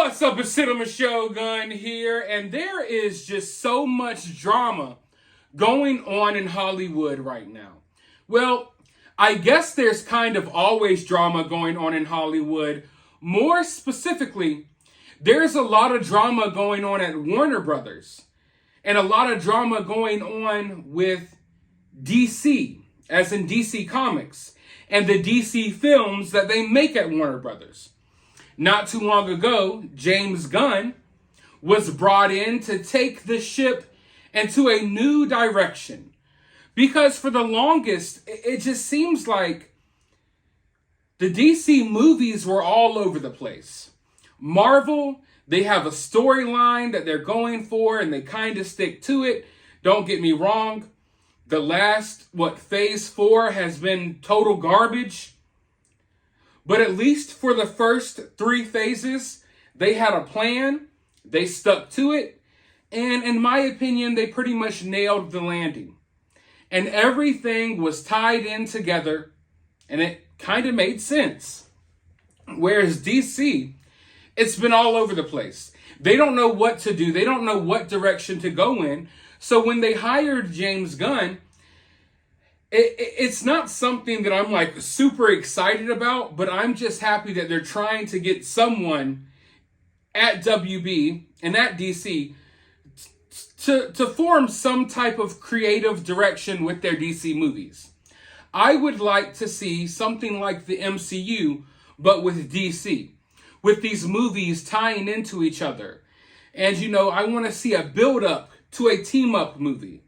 What's up, it's Cinema Shogun here, and there is just so much drama going on in Hollywood right now. Well, I guess there's kind of always drama going on in Hollywood. More specifically, there's a lot of drama going on at Warner Brothers, and a lot of drama going on with DC, as in DC Comics, and the DC films that they make at Warner Brothers. Not too long ago, James Gunn was brought in to take the ship into a new direction. Because for the longest, it just seems like the DC movies were all over the place. Marvel, they have a storyline that they're going for and they kind of stick to it. Don't get me wrong. The last, phase 4 has been total garbage. But at least for the first 3 phases, they had a plan, they stuck to it, and in my opinion, they pretty much nailed the landing. And everything was tied in together, and it kind of made sense. Whereas DC, it's been all over the place. They don't know what to do, they don't know what direction to go in. So when they hired James Gunn, it's not something that I'm like super excited about, but I'm just happy that they're trying to get someone at WB and at DC to form some type of creative direction with their DC movies. I would like to see something like the MCU, but with DC, with these movies tying into each other. And I want to see a build up to a team up movie.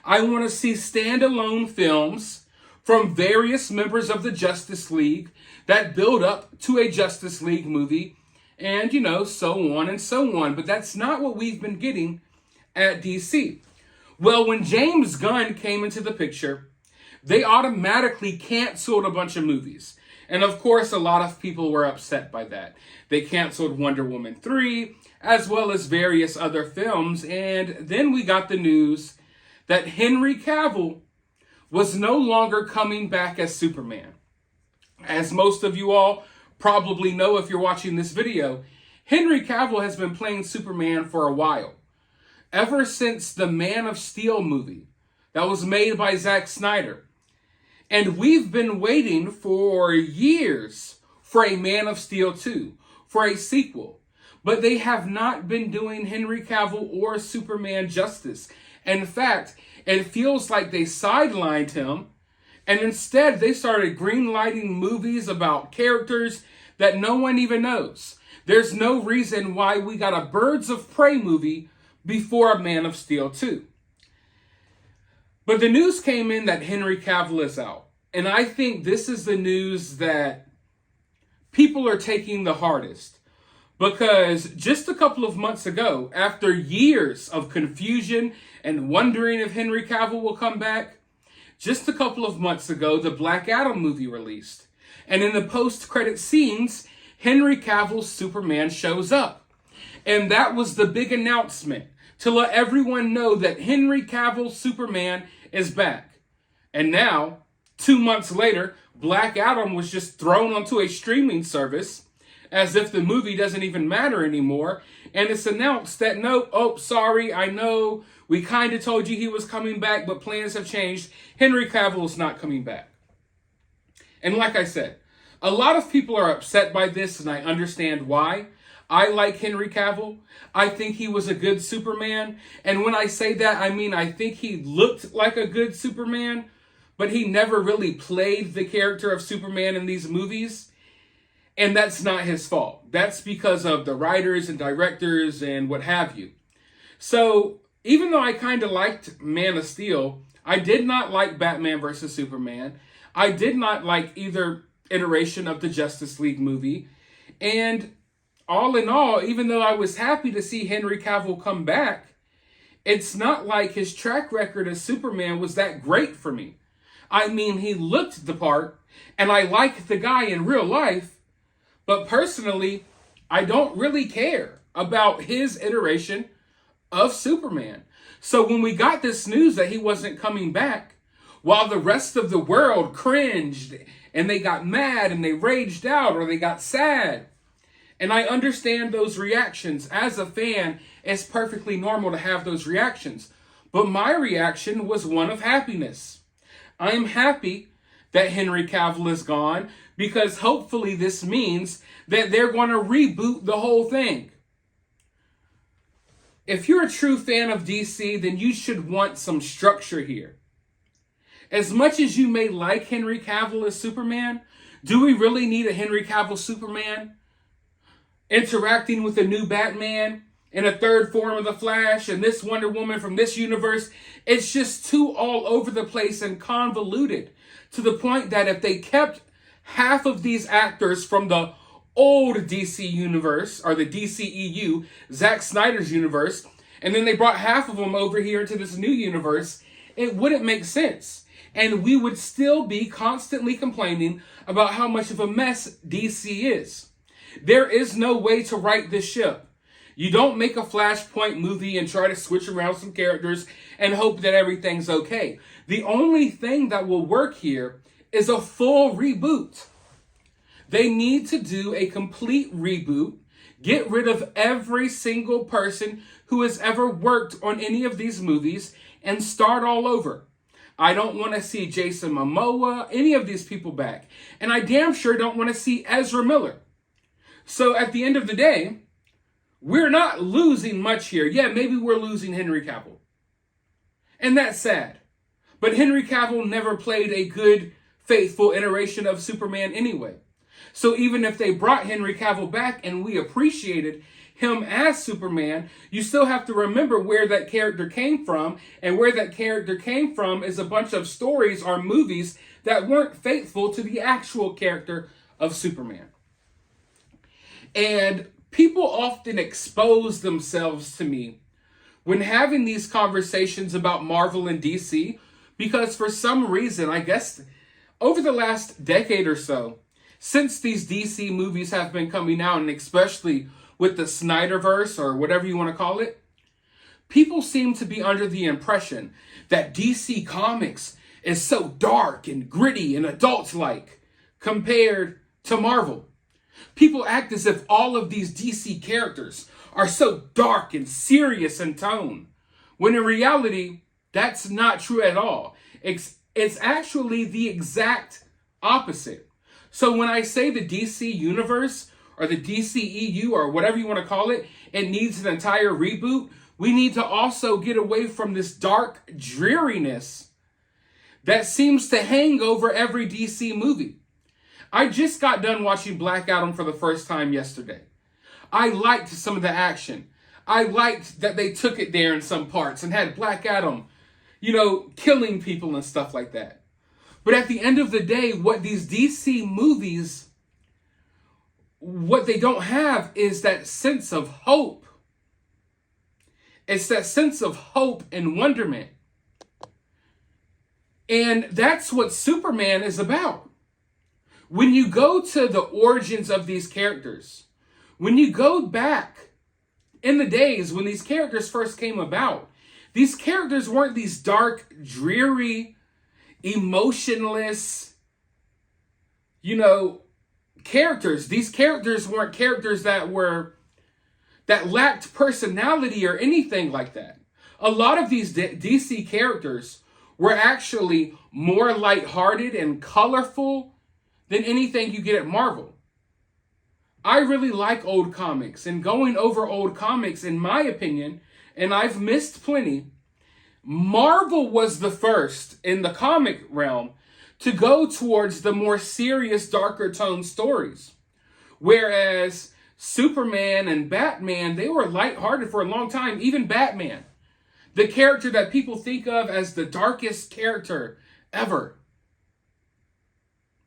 I want to see standalone films from various members of the Justice League that build up to a Justice League movie and, so on and so on. But that's not what we've been getting at DC. Well, when James Gunn came into the picture, they automatically canceled a bunch of movies. And of course, a lot of people were upset by that. They canceled Wonder Woman 3, as well as various other films. And then we got the news that Henry Cavill was no longer coming back as Superman. As most of you all probably know if you're watching this video, Henry Cavill has been playing Superman for a while. Ever since the Man of Steel movie that was made by Zack Snyder. And we've been waiting for years for a Man of Steel 2, for a sequel. But they have not been doing Henry Cavill or Superman justice. In fact, it feels like they sidelined him, and instead they started greenlighting movies about characters that no one even knows. There's no reason why we got a Birds of Prey movie before a Man of Steel 2. But the news came in that Henry Cavill is out. And I think this is the news that people are taking the hardest. Because just a couple of months ago, after years of confusion and wondering if Henry Cavill will come back, just a couple of months ago, the Black Adam movie released. And in the post-credit scenes, Henry Cavill's Superman shows up. And that was the big announcement to let everyone know that Henry Cavill's Superman is back. And now, 2 months later, Black Adam was just thrown onto a streaming service as if the movie doesn't even matter anymore. And it's announced that, sorry, I know we kind of told you he was coming back, but plans have changed. Henry Cavill is not coming back. And like I said, a lot of people are upset by this, and I understand why. I like Henry Cavill. I think he was a good Superman. And when I say that, I mean I think he looked like a good Superman, but he never really played the character of Superman in these movies. And that's not his fault. That's because of the writers and directors and what have you. So even though I kind of liked Man of Steel, I did not like Batman vs. Superman. I did not like either iteration of the Justice League movie. And all in all, even though I was happy to see Henry Cavill come back, it's not like his track record as Superman was that great for me. I mean, he looked the part, and I like the guy in real life, but personally, I don't really care about his iteration of Superman. So when we got this news that he wasn't coming back, while the rest of the world cringed and they got mad and they raged out or they got sad, And I understand those reactions. As a fan, it's perfectly normal to have those reactions. But my reaction was one of happiness. I am happy that Henry Cavill is gone because hopefully this means that they're going to reboot the whole thing. If you're a true fan of DC, then you should want some structure here. As much as you may like Henry Cavill as Superman, do we really need a Henry Cavill Superman interacting with a new Batman and a third form of the Flash and this Wonder Woman from this universe? It's just too all over the place and convoluted to the point that if they kept half of these actors from the old DC universe, or the DCEU, Zack Snyder's universe, and then they brought half of them over here into this new universe, it wouldn't make sense. And we would still be constantly complaining about how much of a mess DC is. There is no way to right this ship. You don't make a Flashpoint movie and try to switch around some characters and hope that everything's okay. The only thing that will work here is a full reboot. They need to do a complete reboot, get rid of every single person who has ever worked on any of these movies, and start all over. I don't want to see Jason Momoa, any of these people back. And I damn sure don't want to see Ezra Miller. So at the end of the day, we're not losing much here. Yeah, maybe we're losing Henry Cavill. And that's sad. But Henry Cavill never played a good, faithful iteration of Superman anyway. So even if they brought Henry Cavill back and we appreciated him as Superman, you still have to remember where that character came from. And where that character came from is a bunch of stories or movies that weren't faithful to the actual character of Superman. And people often expose themselves to me when having these conversations about Marvel and DC, because for some reason, I guess over the last decade or so, since these DC movies have been coming out, and especially with the Snyderverse or whatever you want to call it, people seem to be under the impression that DC Comics is so dark and gritty and adult-like compared to Marvel. People act as if all of these DC characters are so dark and serious in tone, when in reality, that's not true at all. It's actually the exact opposite. So when I say the DC universe or the DCEU or whatever you want to call it, it needs an entire reboot, we need to also get away from this dark dreariness that seems to hang over every DC movie. I just got done watching Black Adam for the first time yesterday. I liked some of the action. I liked that they took it there in some parts and had Black Adam, killing people and stuff like that. But at the end of the day, what these DC movies, what they don't have is that sense of hope. It's that sense of hope and wonderment. And that's what Superman is about. When you go to the origins of these characters, when you go back in the days when these characters first came about, these characters weren't these dark, dreary, emotionless, characters. These characters weren't characters that lacked personality or anything like that. A lot of these DC characters were actually more lighthearted and colorful than anything you get at Marvel. I really like old comics, and going over old comics, in my opinion, and I've missed plenty, Marvel was the first in the comic realm to go towards the more serious, darker tone stories. Whereas Superman and Batman, they were lighthearted for a long time. Even Batman, the character that people think of as the darkest character ever.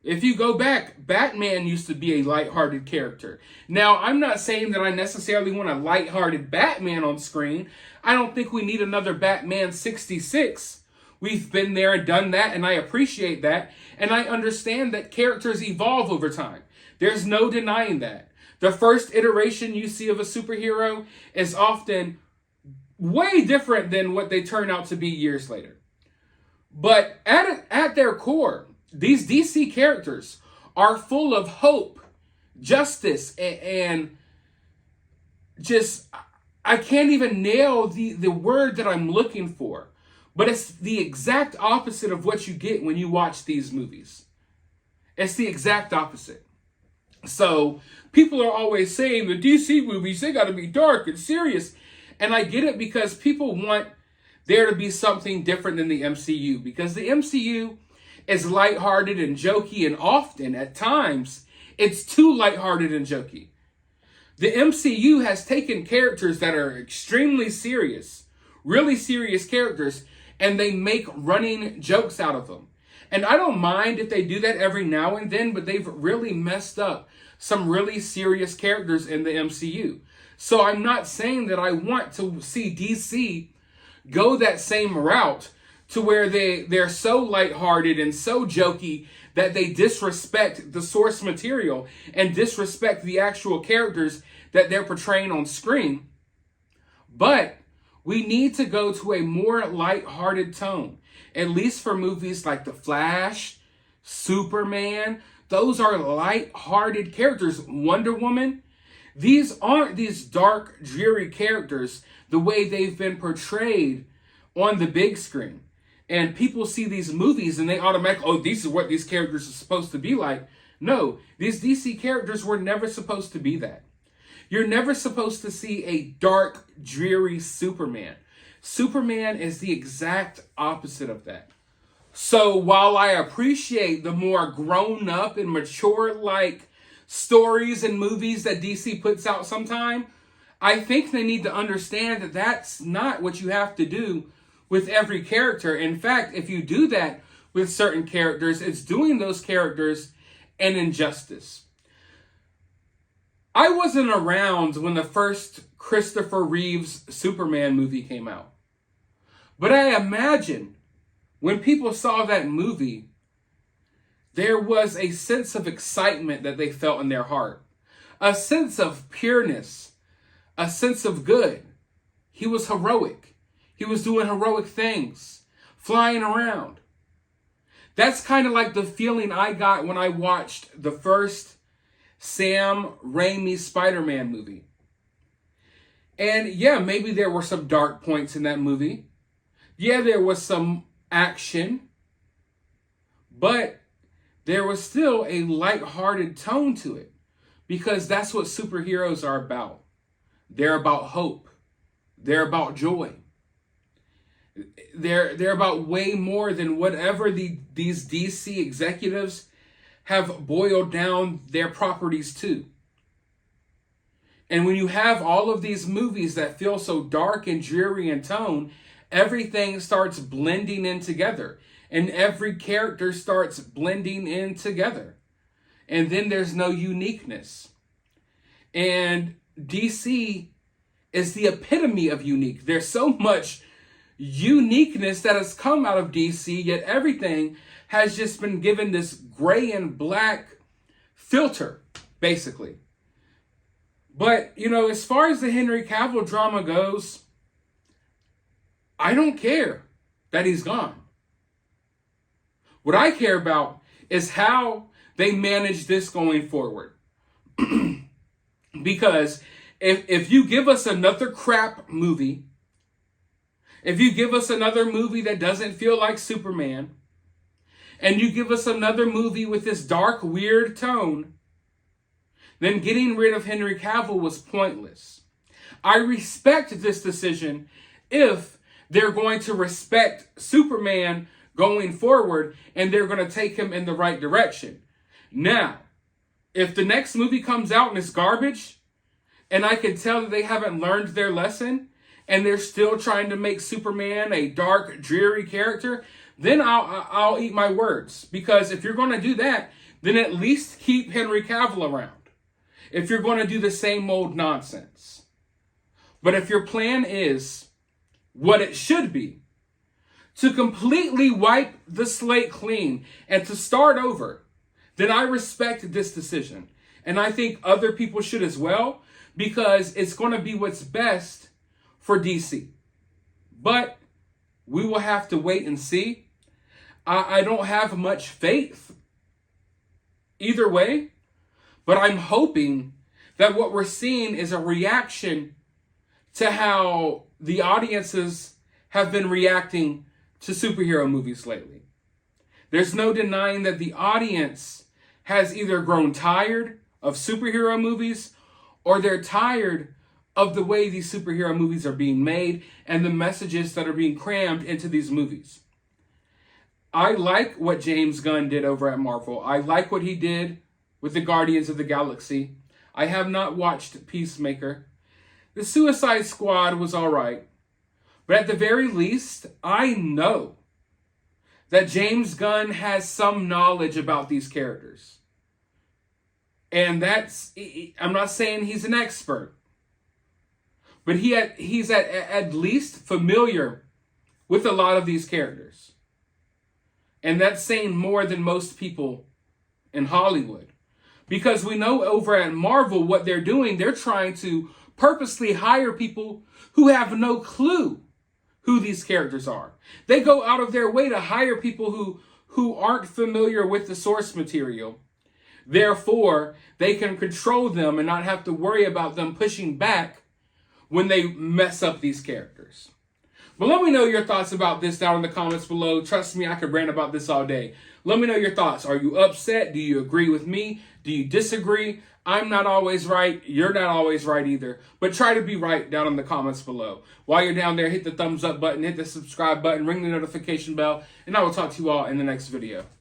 If you go back, Batman used to be a lighthearted character. Now, I'm not saying that I necessarily want a lighthearted Batman on screen. I don't think we need another Batman 66. We've been there and done that, and I appreciate that. And I understand that characters evolve over time. There's no denying that. The first iteration you see of a superhero is often way different than what they turn out to be years later. But at their core, these DC characters are full of hope, justice, and just, I can't even nail the word that I'm looking for. But it's the exact opposite of what you get when you watch these movies. It's the exact opposite. So people are always saying the DC movies, they got to be dark and serious. And I get it because people want there to be something different than the MCU. Because the MCU is lighthearted and jokey, and often, at times, it's too lighthearted and jokey. The MCU has taken characters that are extremely serious, really serious characters, and they make running jokes out of them. And I don't mind if they do that every now and then, but they've really messed up some really serious characters in the MCU. So I'm not saying that I want to see DC go that same route to where they're so lighthearted and so jokey that they disrespect the source material and disrespect the actual characters that they're portraying on screen. But we need to go to a more lighthearted tone, at least for movies like The Flash, Superman. Those are lighthearted characters. Wonder Woman. These aren't these dark, dreary characters the way they've been portrayed on the big screen. And people see these movies and they automatically, oh, this is what these characters are supposed to be like. No, these DC characters were never supposed to be that. You're never supposed to see a dark, dreary Superman. Superman is the exact opposite of that. So while I appreciate the more grown up and mature like stories and movies that DC puts out sometime, I think they need to understand that that's not what you have to do with every character. In fact, if you do that with certain characters, it's doing those characters an injustice. I wasn't around when the first Christopher Reeves Superman movie came out. But I imagine when people saw that movie, there was a sense of excitement that they felt in their heart. A sense of pureness. A sense of good. He was heroic. He was doing heroic things. Flying around. That's kind of like the feeling I got when I watched the first Sam Raimi Spider-Man movie. And yeah, maybe there were some dark points in that movie. Yeah, there was some action. But there was still a lighthearted tone to it. Because that's what superheroes are about. They're about hope. They're about joy. They're about way more than whatever these DC executives have boiled down their properties to. And when you have all of these movies that feel so dark and dreary in tone, everything starts blending in together. And every character starts blending in together. And then there's no uniqueness. And DC is the epitome of unique. There's so much uniqueness that has come out of DC, yet everything has just been given this gray and black filter, basically. But, as far as the Henry Cavill drama goes, I don't care that he's gone. What I care about is how they manage this going forward. Because if you give us another crap movie, if you give us another movie that doesn't feel like Superman, and you give us another movie with this dark, weird tone, then getting rid of Henry Cavill was pointless. I respect this decision if they're going to respect Superman going forward and they're going to take him in the right direction. Now, if the next movie comes out and it's garbage, and I can tell that they haven't learned their lesson, and they're still trying to make Superman a dark, dreary character, then I'll eat my words. Because if you're going to do that, then at least keep Henry Cavill around. If you're going to do the same old nonsense. But if your plan is what it should be, to completely wipe the slate clean and to start over, then I respect this decision. And I think other people should as well, because it's going to be what's best for DC. But we will have to wait and see. I don't have much faith either way, but I'm hoping that what we're seeing is a reaction to how the audiences have been reacting to superhero movies lately. There's no denying that the audience has either grown tired of superhero movies, or they're tired of the way these superhero movies are being made and the messages that are being crammed into these movies. I like what James Gunn did over at Marvel. I like what he did with the Guardians of the Galaxy. I have not watched Peacemaker. The Suicide Squad was all right. But at the very least, I know that James Gunn has some knowledge about these characters. And I'm not saying he's an expert, but he's at least familiar with a lot of these characters. And that's saying more than most people in Hollywood. Because we know over at Marvel what they're doing, they're trying to purposely hire people who have no clue who these characters are. They go out of their way to hire people who aren't familiar with the source material. Therefore, they can control them and not have to worry about them pushing back when they mess up these characters. But let me know your thoughts about this down in the comments below. Trust me, I could rant about this all day. Let me know your thoughts. Are you upset? Do you agree with me? Do you disagree? I'm not always right. You're not always right either. But try to be right down in the comments below. While you're down there, hit the thumbs up button, hit the subscribe button, ring the notification bell, and I will talk to you all in the next video.